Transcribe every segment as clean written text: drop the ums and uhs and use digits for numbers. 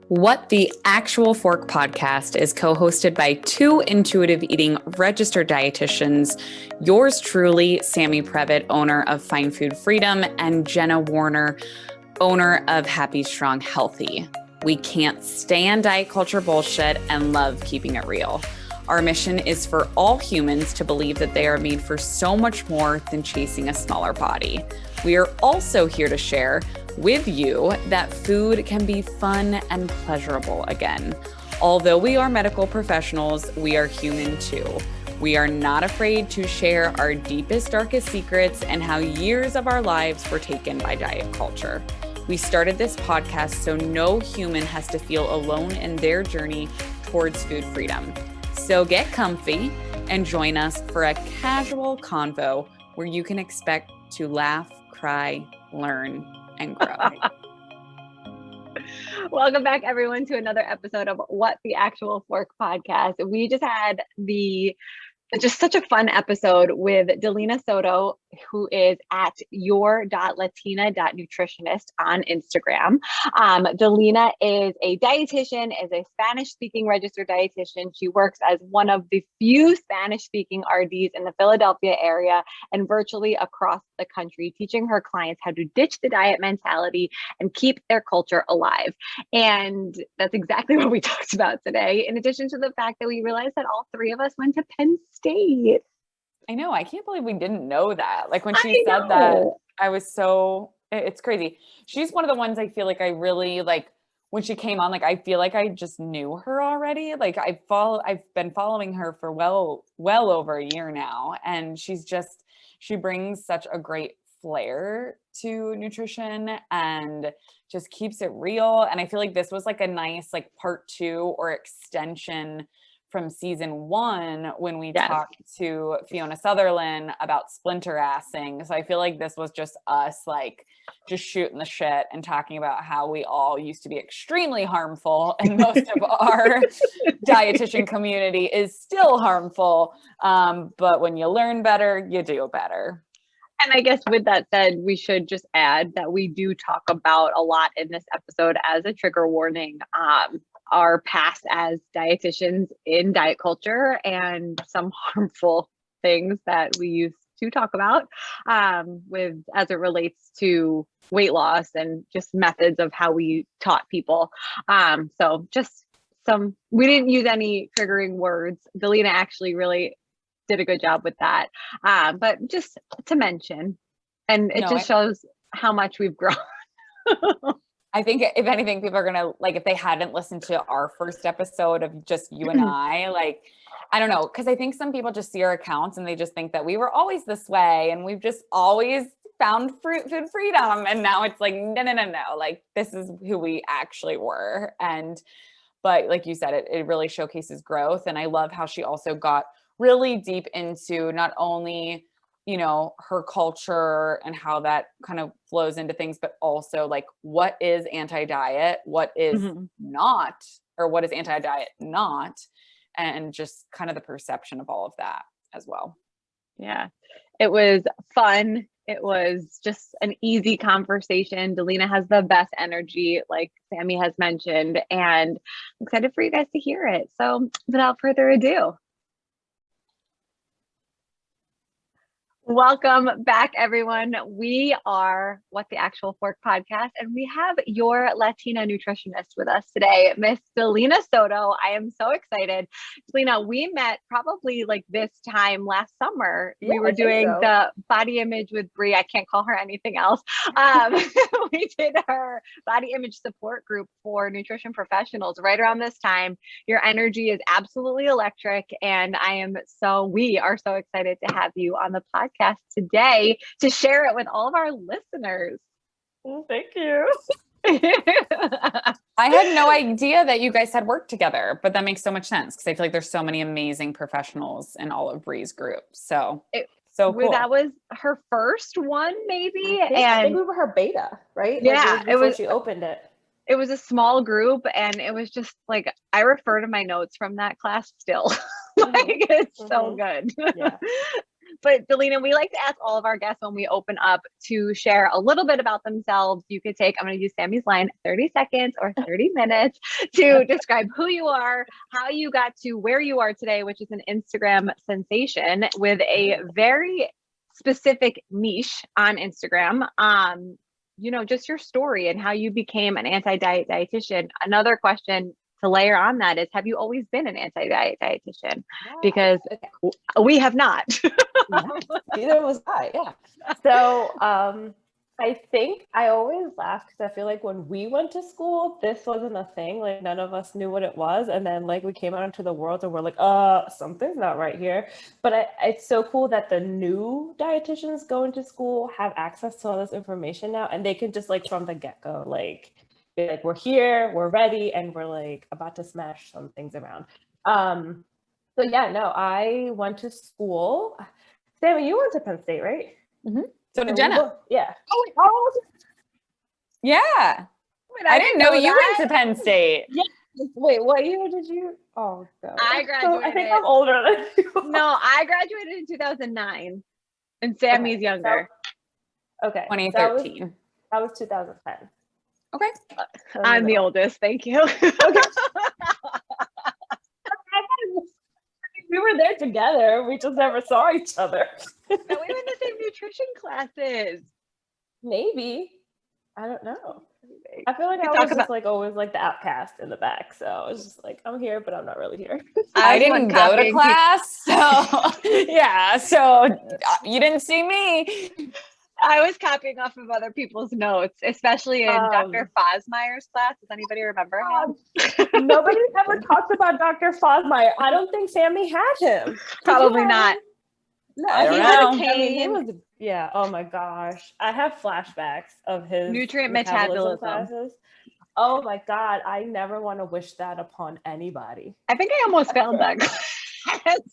What the Actual Fork podcast is co-hosted by two intuitive eating registered dietitians, yours truly, Sammy Previtt, owner of Fine Food Freedom, and Jenna Warner, owner of Happy, Strong, Healthy. We can't stand diet culture bullshit and love keeping it real. Our mission is for all humans to believe that they are made for so much more than chasing a smaller body. We are also here to share with you that food can be fun and pleasurable again. Although we are medical professionals, we are human too. We are not afraid to share our deepest, darkest secrets and how years of our lives were taken by diet culture. We started this podcast so no human has to feel alone in their journey towards food freedom. So get comfy and join us for a casual convo where you can expect to laugh, cry, learn, and grow. Welcome back, everyone, to another episode of What the Actual Fork podcast. We just had such a fun episode with Dalina Soto, who is at your.latina.nutritionist on Instagram. Dalina is a dietitian, is a Spanish-speaking registered dietitian. She works as one of the few Spanish-speaking RDs in the Philadelphia area and virtually across the country, teaching her clients how to ditch the diet mentality and keep their culture alive. And that's exactly what we talked about today, in addition to the fact that we realized that all three of us went to Penn State. I know. I can't believe we didn't know that. Like when she said that, I was it's crazy. She's one of the ones I feel like I really like when she came on, like, I feel like I just knew her already. Like I've been following her for well over a year now. And she brings such a great flair to nutrition and just keeps it real. And I feel like this was like a nice, like part 2 or extension from season 1 when we talked to Fiona Sutherland about splinter-assing. So I feel like this was just us like just shooting the shit and talking about how we all used to be extremely harmful and most of our dietitian community is still harmful. But when you learn better, you do better. And I guess with that said, we should just add that we do talk about a lot in this episode as a trigger warning. Our past as dietitians in diet culture and some harmful things that we used to talk about with as it relates to weight loss and just methods of how we taught people. So just we didn't use any triggering words. Dalina actually really did a good job with that. But just to mention, and it shows how much we've grown. I think if anything, people are going to like, if they hadn't listened to our first episode of just you and I, like, I don't know. Cause I think some people just see our accounts and they just think that we were always this way. And we've just always found food freedom. And now it's like, no. Like this is who we actually were. But like you said, it really showcases growth. And I love how she also got really deep into not only her culture and how that kind of flows into things, but also like what is anti-diet, what is not, or what is anti-diet not, and just kind of the perception of all of that as well. Yeah, it was fun. It was just an easy conversation. Dalina has the best energy, like Sammy has mentioned, and I'm excited for you guys to hear it. So without further ado, welcome back, everyone. We are What the Actual Fork podcast, and we have your Latina nutritionist with us today, Miss Dalina Soto. I am so excited. Dalina, we met probably like this time last summer. Yeah, we were doing the body image with Brie. I can't call her anything else. We did her body image support group for nutrition professionals right around this time. Your energy is absolutely electric, and we are so excited to have you on the podcast today to share it with all of our listeners. Thank you. I had no idea that you guys had worked together, but that makes so much sense because I feel like there's so many amazing professionals in all of Brie's groups. So cool. That was her first one, maybe. I think we were her beta, right? Yeah, it was she opened it. It was a small group, and it was just like I refer to my notes from that class still. Like it's so good. Yeah. But Dalina, we like to ask all of our guests when we open up to share a little bit about themselves. You could take, I'm going to use Sammy's line, 30 seconds or 30 minutes to describe who you are, how you got to where you are today, which is an Instagram sensation with a very specific niche on Instagram. Just your story and how you became an anti-diet dietitian. Another question to layer on that is, have you always been an anti-diet dietitian? Because we have not. Neither was I. Yeah. So I think I always laugh because I feel like when we went to school, this wasn't a thing. Like none of us knew what it was, and then like we came out into the world and we're like, something's not right here. But it's so cool that the new dietitians going to school have access to all this information now, and they can just like from the get-go like be like, we're here, we're ready, and we're like about to smash some things around. So yeah, no, I went to school. Sammy, you went to Penn State, right? Mm-hmm. So did Jenna. Yeah. Yeah. Wait, I didn't know you went to Penn State. Yeah. Wait, what year did you? Oh, God. I graduated. I think I'm older than you. No, I graduated in 2009, and Sammy's younger. Okay. 2013. That was 2010. Okay. I'm the oldest. Thank you. Okay. We were there together. We just never saw each other. No, we were in the same nutrition classes. Maybe. I don't know. I feel like I was just like always like the outcast in the back. So I was just like, I'm here, but I'm not really here. I didn't go to class. So yeah. So you didn't see me. I was copying off of other people's notes, especially in Dr. Fosmeyer's class. Does anybody remember him? Nobody ever talked about Dr. Fosmeyer. I don't think Sammy had him. Probably not. No, I don't know. I mean, he was, yeah. Oh my gosh. I have flashbacks of his nutrient metabolism classes. Oh my God. I never want to wish that upon anybody. I think I almost failed that class.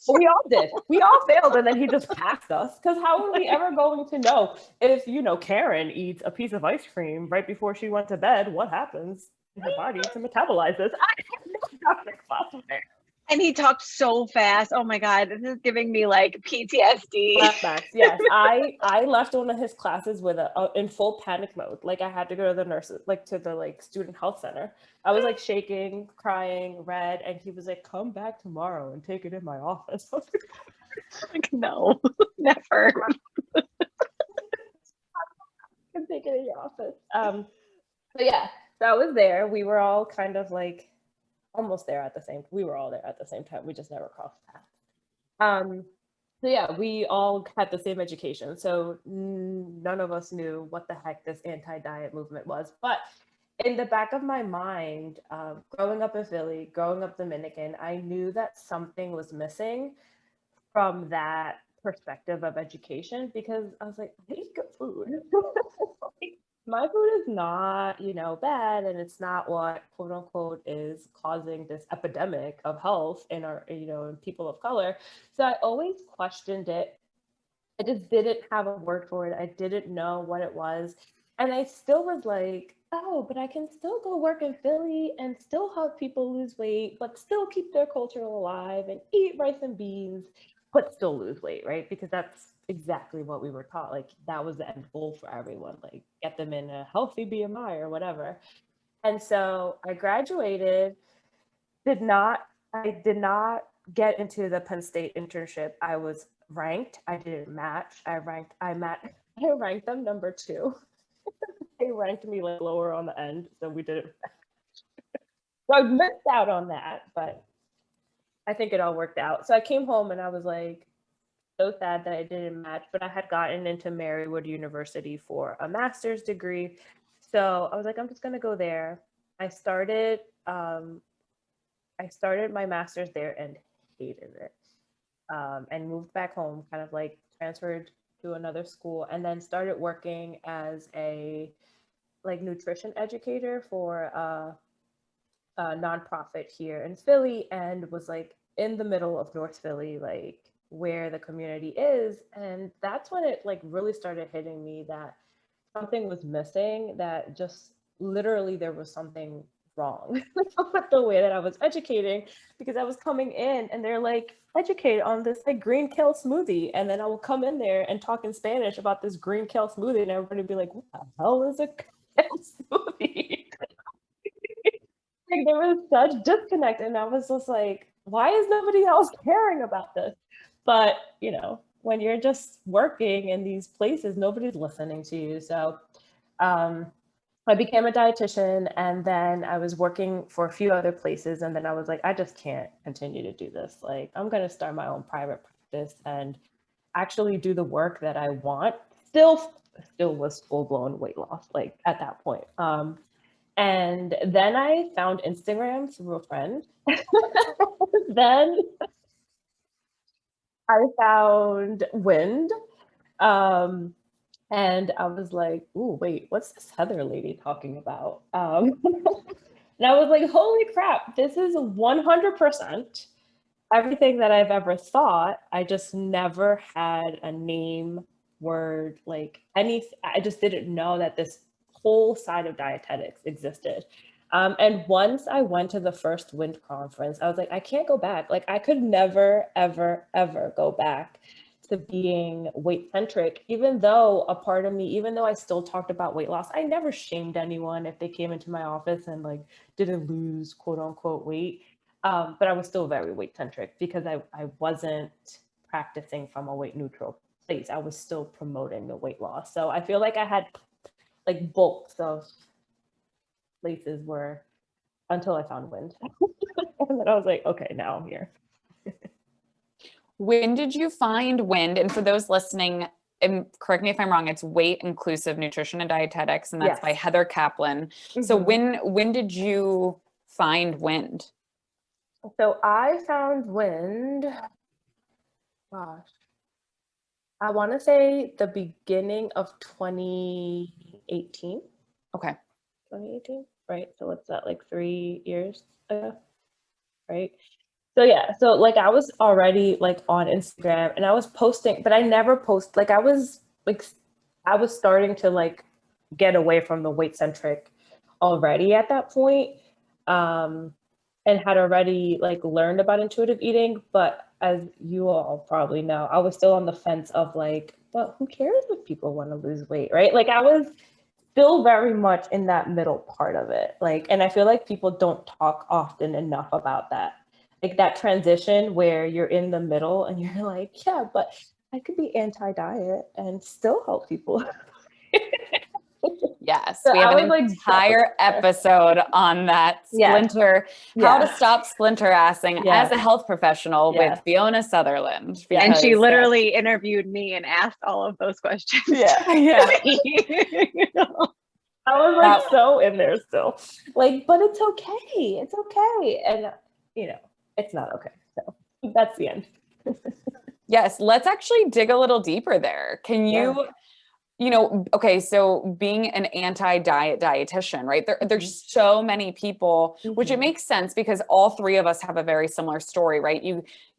We all did. We all failed, and then he just passed us. Because how are we ever going to know if, Karen eats a piece of ice cream right before she went to bed, what happens in her body to metabolize this? I have no Dr. And he talked so fast. Oh my God, this is giving me like PTSD. Flashbacks. Yes, I left one of his classes with in full panic mode. Like I had to go to the nurses, like to the like student health center. I was like shaking, crying, red, and he was like, "Come back tomorrow and take it in my office." Like, no, never. Can take it in your office. But yeah, so I was there. We were all kind of like almost there at the same. We were all there at the same time. We just never crossed paths. So yeah, we all had the same education. So none of us knew what the heck this anti-diet movement was. But in the back of my mind, growing up in Philly, growing up Dominican, I knew that something was missing from that perspective of education, because I was like, I eat good food. My food is not, bad, and it's not what quote unquote is causing this epidemic of health in our, in people of color. So I always questioned it. I just didn't have a word for it. I didn't know what it was. And I still was like, oh, but I can still go work in Philly and still help people lose weight, but still keep their culture alive and eat rice and beans, but still lose weight, right? Because that's exactly what we were taught. Like that was the end goal for everyone, like get them in a healthy BMI or whatever. And so I graduated, I did not get into the Penn State internship. I was ranked, I didn't match. I ranked them number 2. They ranked me like lower on the end, so we didn't match. So I missed out on that, but I think it all worked out. So I came home and I was like, so sad that I didn't match, but I had gotten into Marywood University for a master's degree. So I was like, I'm just gonna go there. I started my master's there and hated it. And moved back home, kind of like transferred to another school, and then started working as a like nutrition educator for a nonprofit here in Philly, and was like in the middle of North Philly, like where the community is. And that's when it like really started hitting me that something was missing, that just literally there was something wrong with the way that I was educating, because I was coming in and they're like, educate on this like green kale smoothie. And then I will come in there and talk in Spanish about this green kale smoothie, and everybody would be like, what the hell is a kale smoothie? Like, there was such disconnect. And I was just like, why is nobody else caring about this? But, you know, when you're just working in these places, nobody's listening to you. So I became a dietitian, and then I was working for a few other places. And then I was like, I just can't continue to do this. Like, I'm going to start my own private practice and actually do the work that I want. Still was full blown weight loss, like at that point. And then I found Instagram through a friend. Then I found Wind. And I was like, ooh, wait, what's this Heather lady talking about? And I was like, holy crap, this is 100% everything that I've ever thought. I just never had a name, word, like anything. I just didn't know that this whole side of dietetics existed. And once I went to the first Wind conference, I was like, I can't go back. Like, I could never, ever, ever go back to being weight centric, even though a part of me, even though I still talked about weight loss, I never shamed anyone if they came into my office and like didn't lose quote unquote weight. But I was still very weight centric because I wasn't practicing from a weight neutral place. I was still promoting the weight loss. So I feel like I had like bulks of places where, until I found Wind. And then I was like, okay, now I'm here. When did you find Wind? And for those listening, and correct me if I'm wrong, it's Weight Inclusive Nutrition and Dietetics, and that's by Heather Kaplan. Mm-hmm. So when did you find Wind? So I found Wind, gosh, I want to say the beginning of 2018. Okay. 2018, right? So what's that, like 3 years ago, right? So yeah, so like I was already like on Instagram and I was posting, but I never post, like I was starting to like get away from the weight centric already at that point, and had already like learned about intuitive eating. But as you all probably know, I was still on the fence of like, but who cares if people want to lose weight, right? Like I was still very much in that middle part of it. Like, and I feel like people don't talk often enough about that. Like that transition where you're in the middle and you're like, yeah, but I could be anti-diet and still help people. Yes, so we have an entire episode on that splinter, how to stop splinter-assing as a health professional with Fiona Sutherland. Because, and she literally interviewed me and asked all of those questions. I was like so in there still. Like, but it's okay. It's okay. And, you know, it's not okay. So that's the end. Yes, let's actually dig a little deeper there. Can you... You know, okay, so being an anti-diet dietitian, right? There's so many people, which it makes sense because all three of us have a very similar story, right?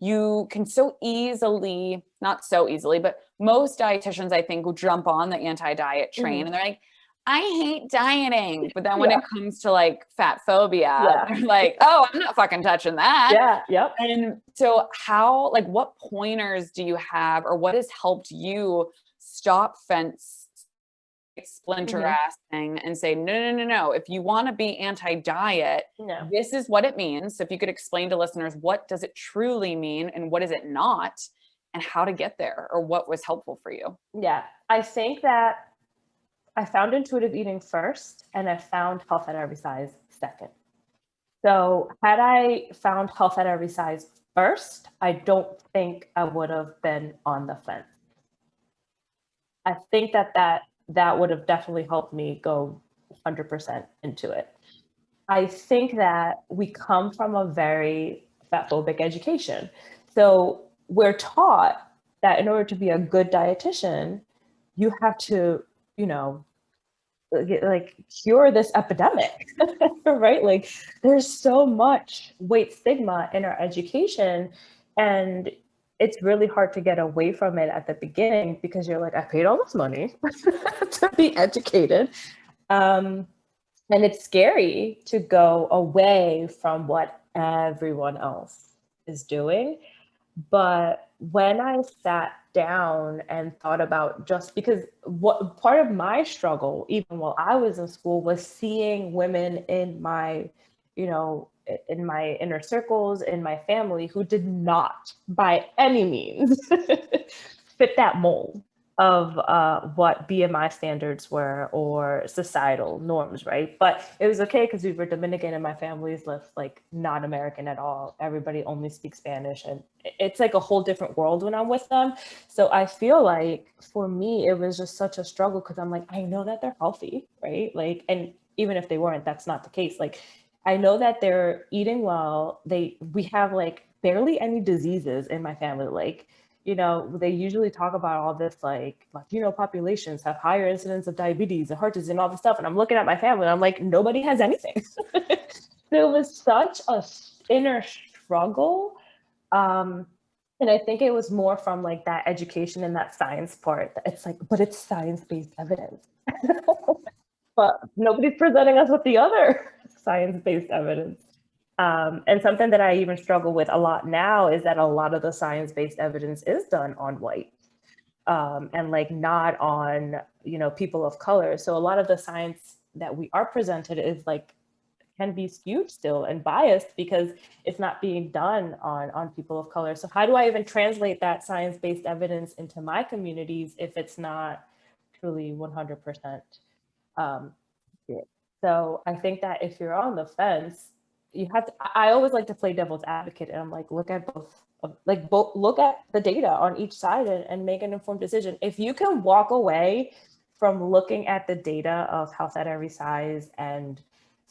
You can so easily, not so easily, but most dietitians, I think, will jump on the anti-diet train and they're like, I hate dieting. But then when it comes to like fat phobia, they're like, oh, I'm not fucking touching that. And so how, like, what pointers do you have, or what has helped you stop splinter-assing and say, no. If you want to be anti-diet, this is what it means. So if you could explain to listeners, what does it truly mean and what is it not, and how to get there, or what was helpful for you? Yeah, I think that I found intuitive eating first, and I found health at every size second. So had I found health at every size first, I don't think I would have been on the fence. I think that would have definitely helped me go 100% into it. I think that we come from a very fat phobic education. So we're taught that in order to be a good dietitian, you have to, you know, like cure this epidemic, right? Like there's so much weight stigma in our education, and it's really hard to get away from it at the beginning because you're like, I paid all this money to be educated. And it's scary to go away from what everyone else is doing. But when I sat down and thought about, just because what part of my struggle, even while I was in school, was seeing women in my, in my inner circles, in my family, who did not by any means fit that mold of what BMI standards were or societal norms, right? But it was okay because we were Dominican and my family's like not American at all. Everybody only speaks Spanish, and it's like a whole different world when I'm with them. So I feel like for me, it was just such a struggle because I'm like, I know that they're healthy, right? Like, and even if they weren't, that's not the case. Like, I know that they're eating well. We have like barely any diseases in my family. Like, they usually talk about all this, like Latino populations have higher incidence of diabetes and heart disease and all this stuff. And I'm looking at my family and I'm like, nobody has anything. There was such a inner struggle. And I think it was more from like that education and that science part. It's like, but it's science-based evidence. But nobody's presenting us with the other science-based evidence. And something that I even struggle with a lot now is that a lot of the science-based evidence is done on white, and like not on, people of color. So a lot of the science that we are presented is like, can be skewed still and biased because it's not being done on people of color. So how do I even translate that science-based evidence into my communities if it's not truly 100%? So I think that if you're on the fence, you have to, I always like to play devil's advocate, and I'm like, look at look at the data on each side and make an informed decision. If you can walk away from looking at the data of health at every size and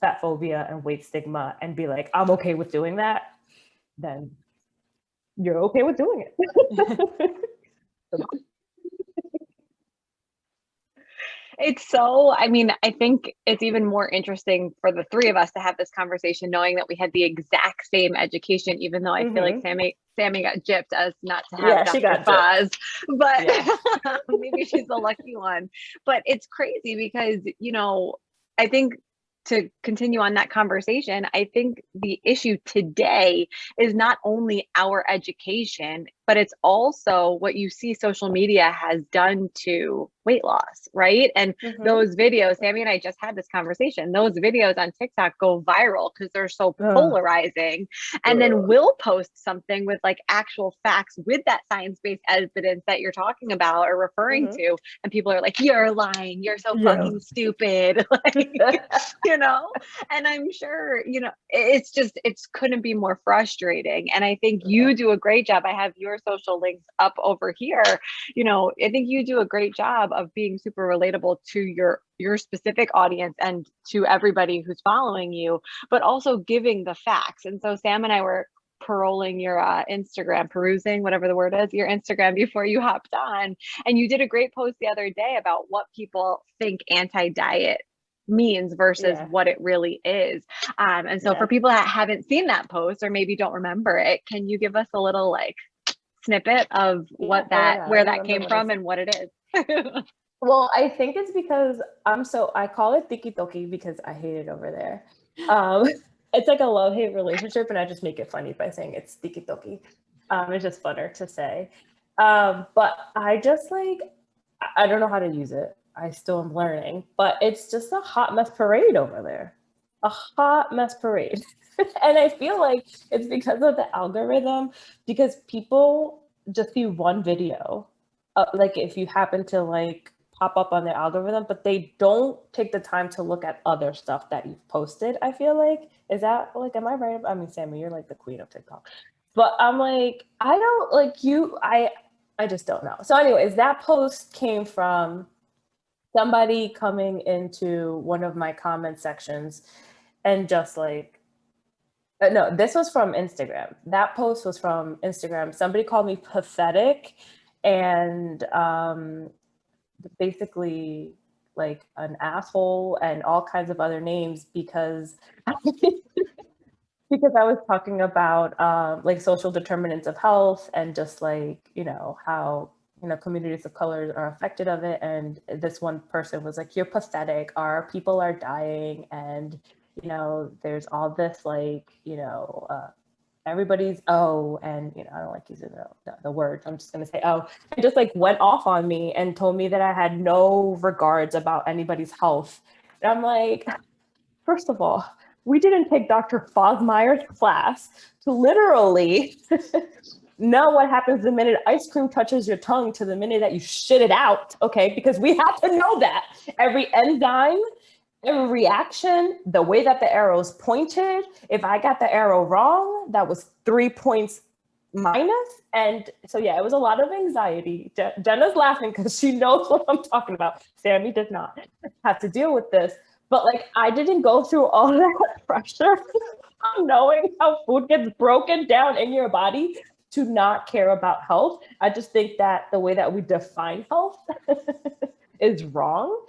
fat phobia and weight stigma and be like, I'm okay with doing that, then you're okay with doing it. I think it's even more interesting for the three of us to have this conversation, knowing that we had the exact same education, even though I feel like Sammy got gypped as not to have Dr. Foz, but maybe she's the lucky one. But it's crazy because, I think, to continue on that conversation, I think the issue today is not only our education, but it's also what you see social media has done to weight loss, right? And those videos, Sammy and I just had this conversation, those videos on TikTok go viral because they're so polarizing. And then we'll post something with like actual facts with that science-based evidence that you're talking about or referring to. And people are like, you're lying. You're so fucking stupid. Like, and I'm sure, it's couldn't be more frustrating. And I think you do a great job. I have your social links up over here. I think you do a great job of being super relatable to your specific audience and to everybody who's following you, but also giving the facts. And so Sam and I were perusing your Instagram, whatever the word is, your Instagram before you hopped on. And you did a great post the other day about what people think anti-diet means versus what it really is. And so for people that haven't seen that post or maybe don't remember it, can you give us a little like snippet of where that came from and what it is? Well, I think it's because I call it tiki-toki because I hate it over there. It's like a love-hate relationship, and I just make it funny by saying it's tiki-toki. It's just funner to say. But I just I don't know how to use it. I still am learning, but it's just a hot mess parade over there. A hot mess parade. And I feel like it's because of the algorithm, because people just see one video, like if you happen to pop up on their algorithm, but they don't take the time to look at other stuff that you've posted. I feel like, is that am I right? I mean, Sammy, you're like the queen of TikTok, but I'm like, I don't I just don't know. So anyways, that post came from somebody coming into one of my comment sections and just no, this was from Instagram. That post was from Instagram. Somebody called me pathetic and basically like an asshole and all kinds of other names because because I was talking about social determinants of health and just how communities of color are affected of it. And this one person was like, you're pathetic. Our people are dying. And, there's all this everybody's and I don't like using the word. I'm just gonna say and just like went off on me and told me that I had no regards about anybody's health. And I'm like, first of all, we didn't take Dr. Fogmeyer's class to literally know what happens the minute ice cream touches your tongue to the minute that you shit it out, okay? Because we have to know that every enzyme, every reaction, the way that the arrow's pointed, if I got the arrow wrong, that was 3 points minus. And so, yeah, it was a lot of anxiety. Jenna's laughing because she knows what I'm talking about. Sammy did not have to deal with this. But like, I didn't go through all that pressure of knowing how food gets broken down in your body to not care about health. I just think that the way that we define health is wrong.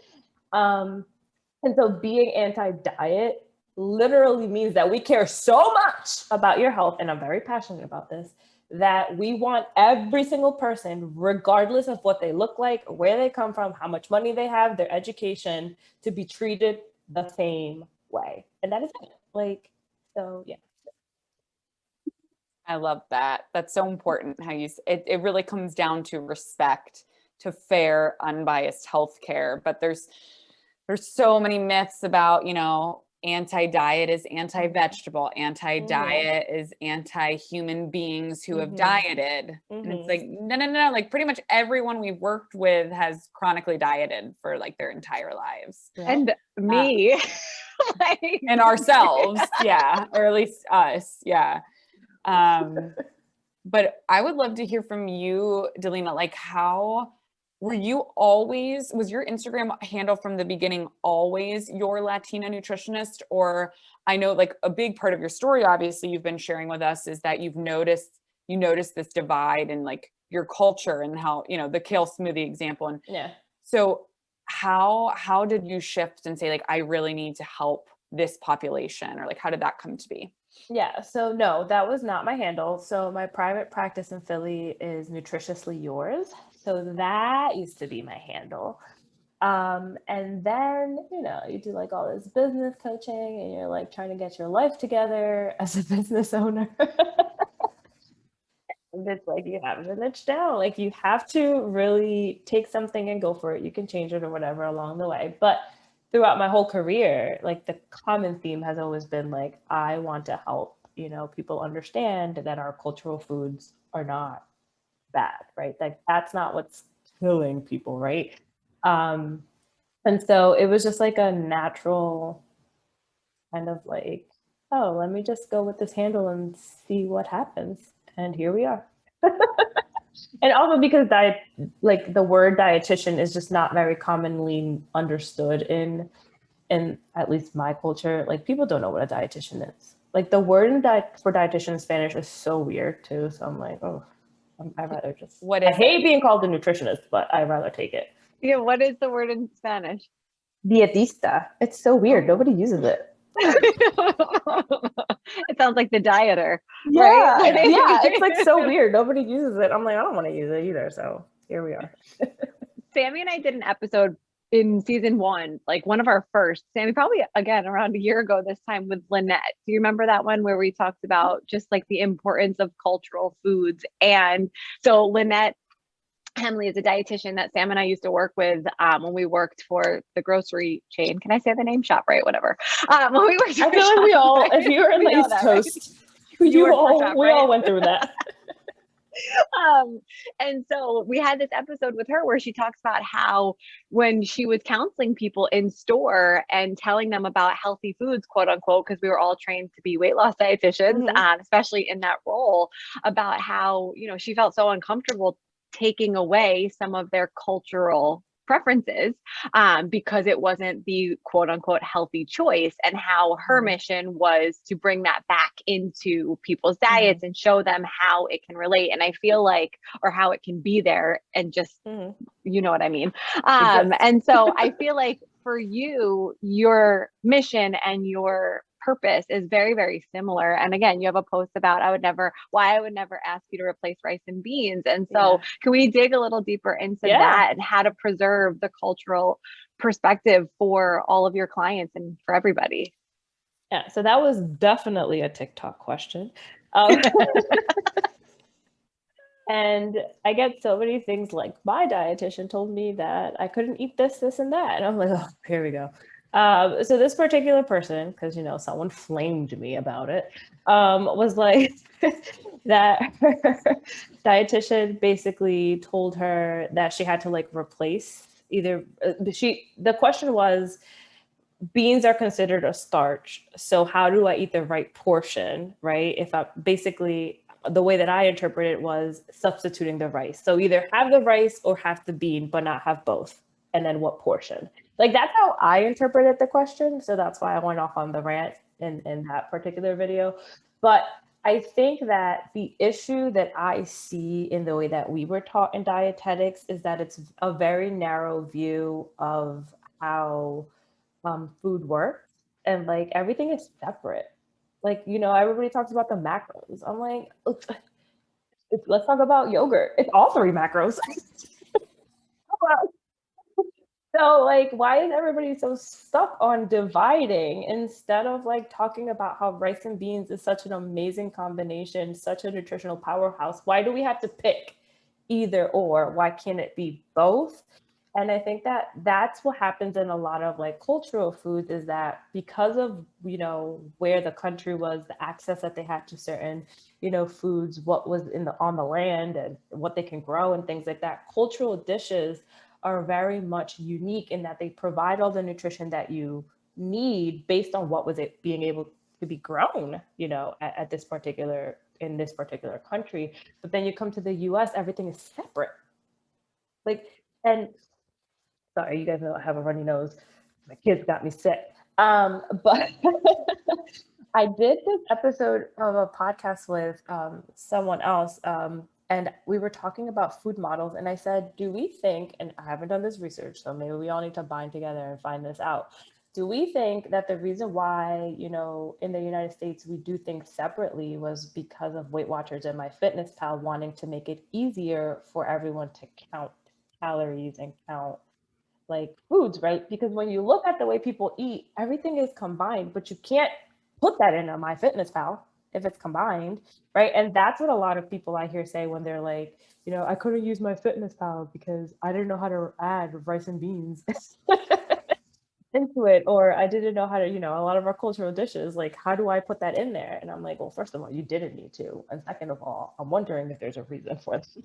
And so being anti-diet literally means that we care so much about your health, and I'm very passionate about this, that we want every single person, regardless of what they look like, where they come from, how much money they have, their education, to be treated the same way. And that is it. So yeah. I love that. That's so important how it really comes down to respect, to fair, unbiased healthcare. But there's so many myths about, anti-diet is anti-vegetable, anti-diet is anti-human beings who have dieted. And it's like, no. Like pretty much everyone we've worked with has chronically dieted for like their entire lives. Yeah. And me. And ourselves. Yeah. Or at least us. Yeah. But I would love to hear from you, Dalina, like was your Instagram handle from the beginning always your Latina nutritionist? Or I know like a big part of your story, obviously you've been sharing with us, is that you noticed this divide in like your culture and how, the kale smoothie example. And yeah. So how did you shift and say like, I really need to help this population, or like, how did that come to be? Yeah. So no, that was not my handle. So my private practice in Philly is Nutritiously Yours. So that used to be my handle. And then, you do like all this business coaching and you're like trying to get your life together as a business owner. And it's like, you have to niche down. Like you have to really take something and go for it. You can change it or whatever along the way. But throughout my whole career, like the common theme has always been like, I want to help, people understand that our cultural foods are not bad, right? Like that's not what's killing people, right? And so it was just like a natural kind of like, oh, let me just go with this handle and see what happens. And here we are. And also because the word dietitian is just not very commonly understood in at least my culture. Like people don't know what a dietitian is. Like the word for dietitian in Spanish is so weird too. So I'm like, oh, I'd rather just, I hate being called a nutritionist, but I'd rather take it. Yeah. What is the word in Spanish? Dietista. It's so weird. Nobody uses it. It sounds like the dieter. Yeah. Right? Yeah. It's like so weird. Nobody uses it. I'm like, I don't want to use it either. So here we are. Sammy and I did an episode in season 1, like one of our first, Sammy, probably again around a year ago this time, with Lynette. Do you remember that one where we talked about just like the importance of cultural foods? And so Lynette Hemley is a dietitian that Sam and I used to work with when we worked for the grocery chain. Can I say the name? ShopRite, whatever. When we worked, I feel like we all, if you were in the East Coast, right? we all went through that. And so we had this episode with her where she talks about how when she was counseling people in store and telling them about healthy foods, quote unquote, because we were all trained to be weight loss dietitians, especially in that role, about how, she felt so uncomfortable taking away some of their cultural preferences because it wasn't the quote unquote healthy choice, and how her mission was to bring that back into people's diets and show them how it can relate. And I feel like, or how it can be there and just, you know what I mean? And so I feel like for you, your mission and your purpose is very, very similar. And again, you have a post about why I would never ask you to replace rice and beans. And so can we dig a little deeper into that and how to preserve the cultural perspective for all of your clients and for everybody? Yeah, so that was definitely a TikTok question. And I get so many things like, my dietitian told me that I couldn't eat this, this, and that. And I'm like, oh, here we go. So this particular person, because, someone flamed me about it, was like that her dietitian basically told her that she had to like replace the question was, beans are considered a starch. So how do I eat the right portion, right? If I basically, the way that I interpret it was substituting the rice. So either have the rice or have the bean, but not have both. And then what portion? Like that's how I interpreted the question. So that's why I went off on the rant in that particular video. But I think that the issue that I see in the way that we were taught in dietetics is that it's a very narrow view of how food works, and like everything is separate. Like, everybody talks about the macros. I'm like, let's talk about yogurt. It's all 3 macros. So like, why is everybody so stuck on dividing instead of like talking about how rice and beans is such an amazing combination, such a nutritional powerhouse? Why do we have to pick either or? Why can't it be both? And I think that that's what happens in a lot of like cultural foods, is that because of, where the country was, the access that they had to certain, foods, what was on the land and what they can grow and things like that, cultural dishes are very much unique in that they provide all the nutrition that you need based on what was it being able to be grown, at this particular country. But then you come to the US, everything is separate. And sorry, you guys know I have a runny nose. My kids got me sick. But I did this episode of a podcast with someone else, and we were talking about food models. And I said, do we think, and I haven't done this research, so maybe we all need to bind together and find this out. Do we think that the reason why, in the United States, we do things separately was because of Weight Watchers and MyFitnessPal wanting to make it easier for everyone to count calories and count like foods, right? Because when you look at the way people eat, everything is combined, but you can't put that in a MyFitnessPal if it's combined, right? And that's what a lot of people I hear say when they're like, I couldn't use MyFitnessPal because I didn't know how to add rice and beans into it, or I didn't know how to, a lot of our cultural dishes, like how do I put that in there? And I'm like, well, first of all, you didn't need to, and second of all, I'm wondering if there's a reason for this.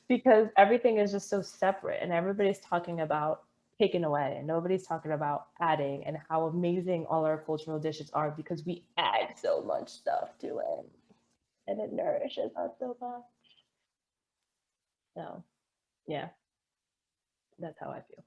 Because everything is just so separate, and everybody's talking about taking away and nobody's talking about adding, and how amazing all our cultural dishes are because we add so much stuff to it and it nourishes us so much. So yeah, that's how I feel.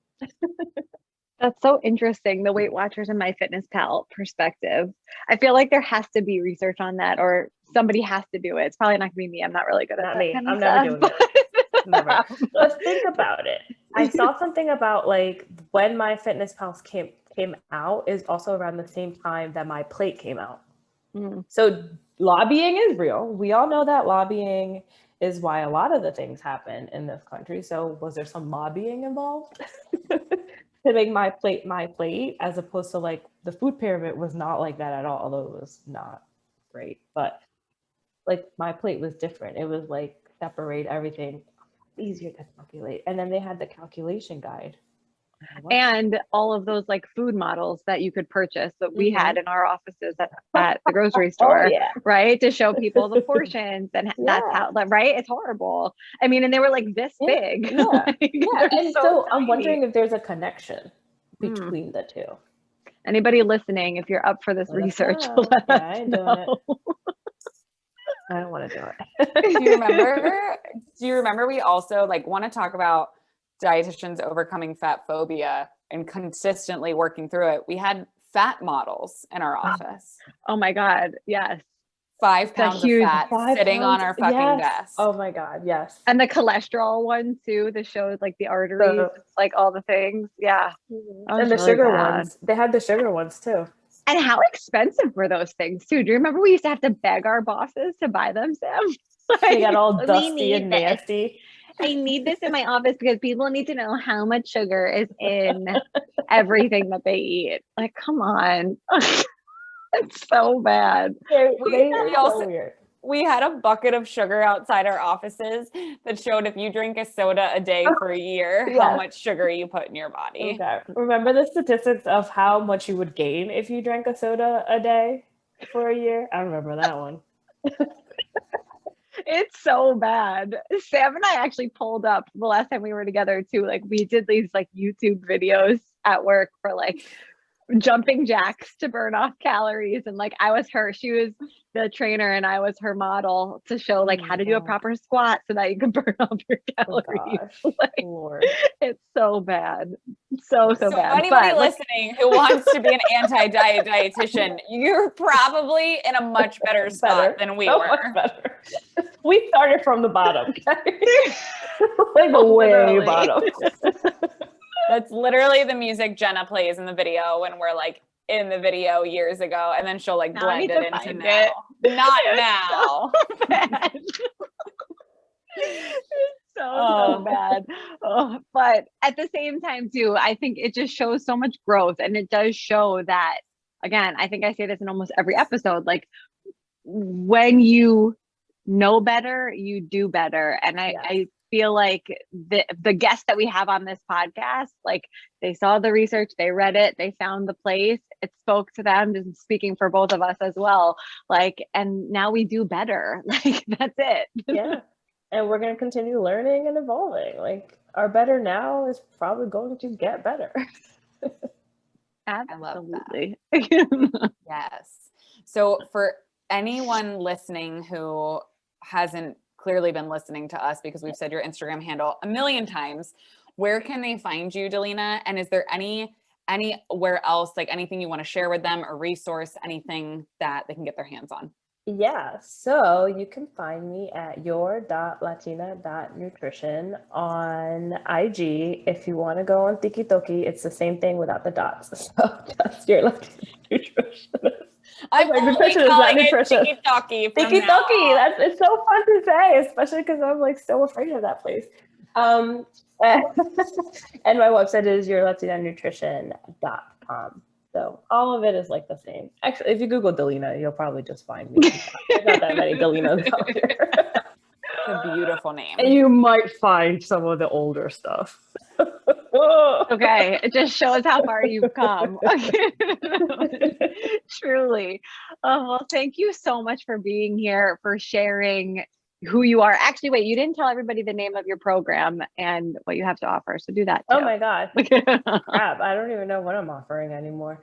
That's so interesting, the Weight Watchers and MyFitnessPal perspective. I feel like there has to be research on that, or somebody has to do it. It's probably not gonna be me. I'm not really good at that. Kind of I'm never doing it. Never. Let's think about it. I saw something about like when MyFitnessPal came out is also around the same time that My Plate came out. So lobbying is real. We all know that lobbying is why a lot of the things happen in this country. So was there some lobbying involved to make My Plate, as opposed to like the food pyramid was not like that at all, although it was not great. But like My Plate was different. It was like separate everything, easier to calculate. And then they had the calculation guide. And all of those like food models that you could purchase that we had in our offices at the grocery store, right? To show people the portions, and that's how, right? It's horrible. I mean, and they were like this big. And so I'm wondering if there's a connection between the two. Anybody listening, if you're up for this research, let us know. I don't want to do it. Do you remember we also like want to talk about dietitians overcoming fat phobia and consistently working through it? We had fat models in our office. Oh my God. Yes. 5 pounds of fat sitting on our fucking desk. Oh my God. Yes. And the cholesterol one too, that showed like the arteries, like all the things. Yeah. And the sugar ones. They had the sugar ones too. And how expensive were those things too? Do you remember we used to have to beg our bosses to buy them, Sam? They got all "We dusty need and this. nasty. I need this in my office because people need to know how much sugar is in everything that they eat." Like, come on. It's so bad. They also- so weird. We had a bucket of sugar outside our offices that showed if you drink a soda a day for a year, how Yes. much sugar you put in your body. Okay. Remember the statistics of how much you would gain if you drank a soda a day for a year? I remember that one. It's so bad. Sam and I actually pulled up the last time we were together too. Like, we did these like YouTube videos at work for like jumping jacks to burn off calories. And like, she was the trainer and I was her model to show like how to do a proper squat so that you can burn off your calories. Like, Lord. it's so bad. So So bad. anybody But, like, listening who wants to be an anti-diet dietitian, you're probably in a much better spot than we So were. much better. We started from the bottom. Okay? Like the way Literally. bottom. That's literally the music Jenna plays in the video when we're like in the video years ago, and then she'll like Now I blend need it to into find now. it. Not It's now. so bad. It's so Oh. bad. Oh, but at the same time too, I think it just shows so much growth, and it does show that, again, I think I say this in almost every episode, like, when you know better, you do better. And I feel like the guests that we have on this podcast, like, they saw the research, they read it, they found the place, it spoke to them, just speaking for both of us as well. Like, and now we do better. Like, that's it. Yeah. And we're going to continue learning and evolving. Like, our better now is probably going to get better. Absolutely. Yes. So for anyone listening who hasn't clearly been listening to us, because we've said your Instagram handle a million times, where can they find you, Dalina? And is there anywhere else, like anything you want to share with them, or resource, anything that they can get their hands on? Yeah, so you can find me at your.latina.nutrition on IG. If you want to go on Tiki-Toki, it's the same thing without the dots. So just your Latina nutrition. I'm Like, only nutrition is not calling it nutrition. Tiki-Toki from now Tiki-Toki, on. it's so fun to say, especially because I'm like so afraid of that place. And my website is yourlatinanutrition.com. So all of it is like the same. Actually, if you Google Dalina, you'll probably just find me. There's not that many Dalinas out there. It's a beautiful name. And you might find some of the older stuff. Okay, it just shows how far you've come. Truly. Well, thank you so much for being here, for sharing who you are. Actually, wait, you didn't tell everybody the name of your program and what you have to offer. So do that too. Oh my God. Crap, I don't even know what I'm offering anymore.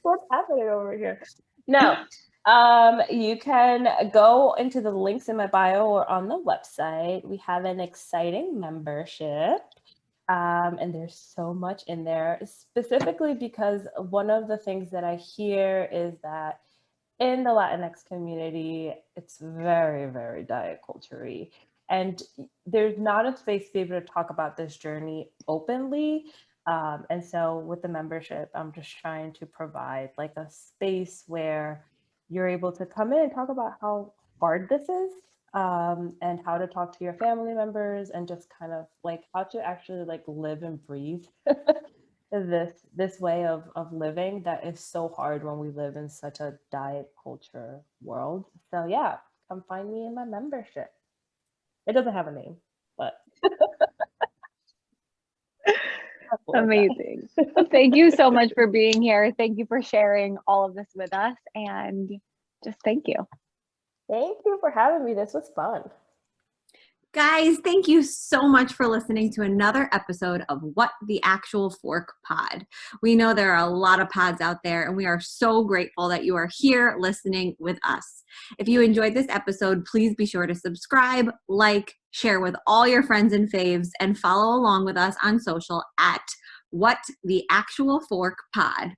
What's happening over here? No. You can go into the links in my bio or on the website. We have an exciting membership. And there's so much in there, specifically because one of the things that I hear is that in the Latinx community, it's very, very diet culture-y. And there's not a space to be able to talk about this journey openly. And so with the membership, I'm just trying to provide like a space where you're able to come in and talk about how hard this is, and how to talk to your family members, and just kind of like how to actually like live and breathe this way of living that is so hard when we live in such a diet culture world. So yeah, come find me in my membership. It doesn't have a name, but Amazing. Thank you so much for being here. Thank you for sharing all of this with us, and just thank you. Thank you for having me. This was fun. Guys, thank you so much for listening to another episode of What the Actual Fork Pod. We know there are a lot of pods out there, and we are so grateful that you are here listening with us. If you enjoyed this episode, please be sure to subscribe, like, share with all your friends and faves, and follow along with us on social at What the Actual Fork Pod.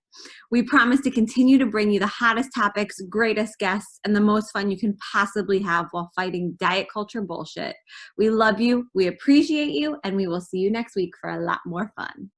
We promise to continue to bring you the hottest topics, greatest guests, and the most fun you can possibly have while fighting diet culture bullshit. We love you, we appreciate you, and we will see you next week for a lot more fun.